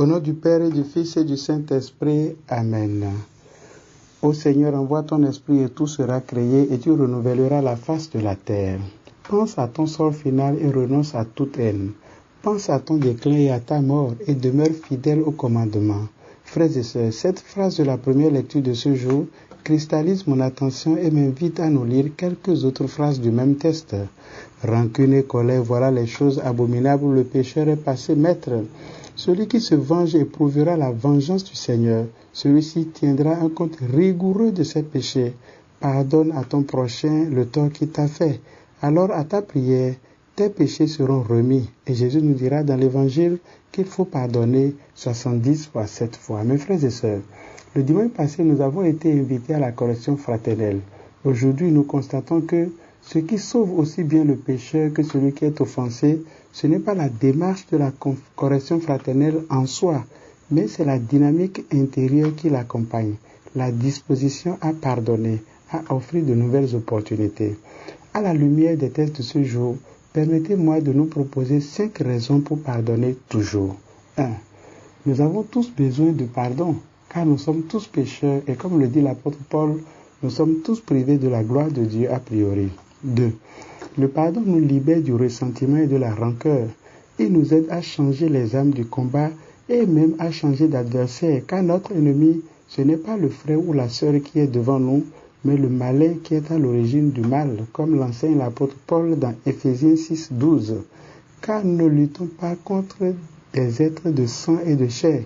Au nom du Père et du Fils et du Saint-Esprit. Amen. Ô Seigneur, envoie ton esprit et tout sera créé et tu renouvelleras la face de la terre. Pense à ton sort final et renonce à toute haine. Pense à ton déclin et à ta mort et demeure fidèle au commandement. Frères et sœurs, cette phrase de la première lecture de ce jour cristallise mon attention et m'invite à nous lire quelques autres phrases du même texte. Rancune et colère, voilà les choses abominables où le pécheur est passé maître. Celui qui se venge éprouvera la vengeance du Seigneur. Celui-ci tiendra un compte rigoureux de ses péchés. Pardonne à ton prochain le tort qu'il t'a fait. Alors à ta prière, tes péchés seront remis. Et Jésus nous dira dans l'Évangile qu'il faut pardonner 70 fois 7 fois. Mes frères et sœurs, le dimanche passé, nous avons été invités à la correction fraternelle. Aujourd'hui, nous constatons que ce qui sauve aussi bien le pécheur que celui qui est offensé, ce n'est pas la démarche de la correction fraternelle en soi, mais c'est la dynamique intérieure qui l'accompagne, la disposition à pardonner, à offrir de nouvelles opportunités. À la lumière des textes de ce jour, permettez-moi de nous proposer 5 raisons pour pardonner toujours. 1. Nous avons tous besoin de pardon, car nous sommes tous pécheurs et comme le dit l'apôtre Paul, nous sommes tous privés de la gloire de Dieu a priori. 2. Le pardon nous libère du ressentiment et de la rancœur. Il nous aide à changer les âmes du combat et même à changer d'adversaire, car notre ennemi, ce n'est pas le frère ou la sœur qui est devant nous, mais le malin qui est à l'origine du mal, comme l'enseigne l'apôtre Paul dans Éphésiens 6, 12. Car nous ne luttons pas contre des êtres de sang et de chair,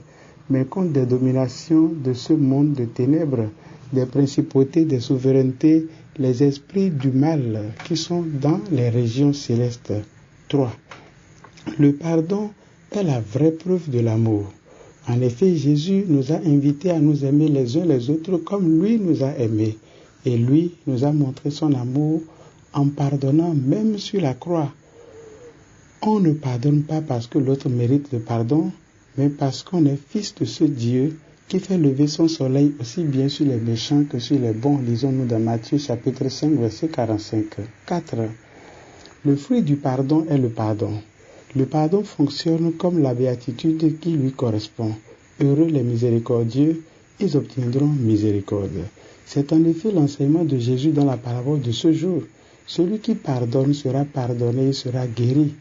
mais contre des dominations de ce monde de ténèbres, des principautés, des souverainetés, les esprits du mal qui sont dans les régions célestes. 3. Le pardon est la vraie preuve de l'amour. En effet, Jésus nous a invités à nous aimer les uns les autres comme lui nous a aimés. Et lui nous a montré son amour en pardonnant même sur la croix. On ne pardonne pas parce que l'autre mérite le pardon, mais parce qu'on est fils de ce Dieu qui fait lever son soleil aussi bien sur les méchants que sur les bons, lisons-nous dans Matthieu chapitre 5, verset 45. 4. Le fruit du pardon est le pardon. Le pardon fonctionne comme la béatitude qui lui correspond. Heureux les miséricordieux, ils obtiendront miséricorde. C'est en effet l'enseignement de Jésus dans la parabole de ce jour. Celui qui pardonne sera pardonné et sera guéri.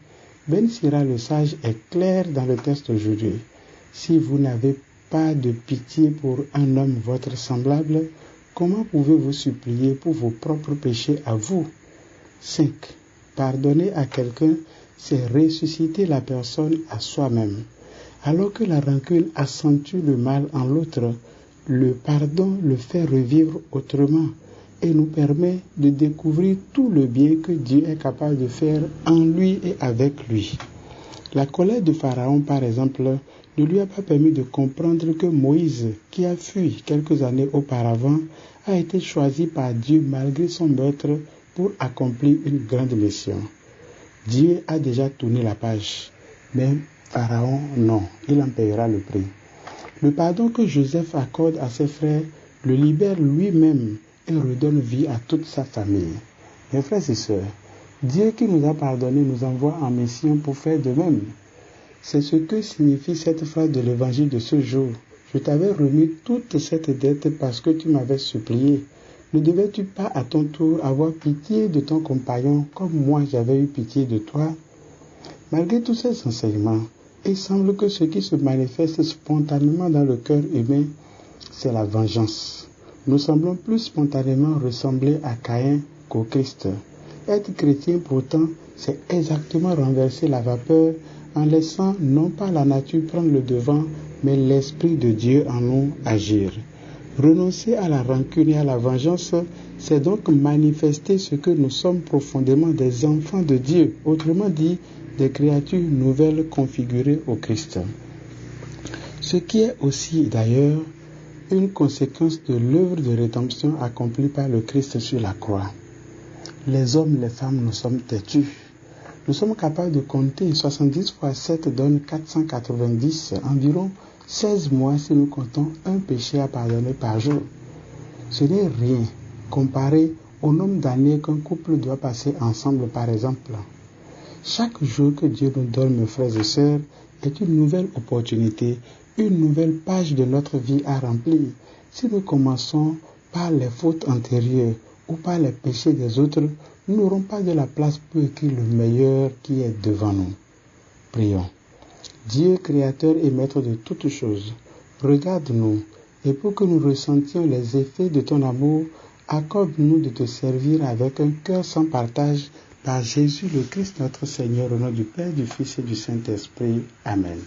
Ben Sira le sage est clair dans le texte aujourd'hui. Si vous n'avez pas de pitié pour un homme votre semblable, comment pouvez-vous supplier pour vos propres péchés à vous? 5. Pardonner à quelqu'un, c'est ressusciter la personne à soi-même. Alors que la rancune accentue le mal en l'autre, le pardon le fait revivre autrement et nous permet de découvrir tout le bien que Dieu est capable de faire en lui et avec lui. La colère de Pharaon, par exemple, ne lui a pas permis de comprendre que Moïse, qui a fui quelques années auparavant, a été choisi par Dieu malgré son meurtre pour accomplir une grande mission. Dieu a déjà tourné la page, mais Pharaon, non, il en paiera le prix. Le pardon que Joseph accorde à ses frères le libère lui-même et redonne vie à toute sa famille. Mes frères et sœurs, Dieu qui nous a pardonné nous envoie en mission pour faire de même. C'est ce que signifie cette phrase de l'évangile de ce jour. Je t'avais remis toute cette dette parce que tu m'avais supplié. Ne devais-tu pas à ton tour avoir pitié de ton compagnon comme moi j'avais eu pitié de toi? Malgré tous ces enseignements, il semble que ce qui se manifeste spontanément dans le cœur humain, c'est la vengeance. Nous semblons plus spontanément ressembler à Caïn qu'au Christ. Être chrétien pourtant, c'est exactement renverser la vapeur en laissant non pas la nature prendre le devant, mais l'Esprit de Dieu en nous agir. Renoncer à la rancune et à la vengeance, c'est donc manifester ce que nous sommes profondément des enfants de Dieu, autrement dit, des créatures nouvelles configurées au Christ. Ce qui est aussi d'ailleurs une conséquence de l'œuvre de rédemption accomplie par le Christ sur la croix. Les hommes, les femmes, nous sommes têtus. Nous sommes capables de compter 70 fois 7 donne 490, environ 16 mois si nous comptons un péché à pardonner par jour. Ce n'est rien comparé au nombre d'années qu'un couple doit passer ensemble par exemple. Chaque jour que Dieu nous donne, mes frères et sœurs, est une nouvelle opportunité, une nouvelle page de notre vie à remplir. Si nous commençons par les fautes antérieures ou par les péchés des autres, nous n'aurons pas de la place pour écrire le meilleur qui est devant nous. Prions. Dieu, créateur et maître de toutes choses, regarde-nous et pour que nous ressentions les effets de ton amour, accorde-nous de te servir avec un cœur sans partage par Jésus le Christ notre Seigneur, au nom du Père, du Fils et du Saint-Esprit. Amen.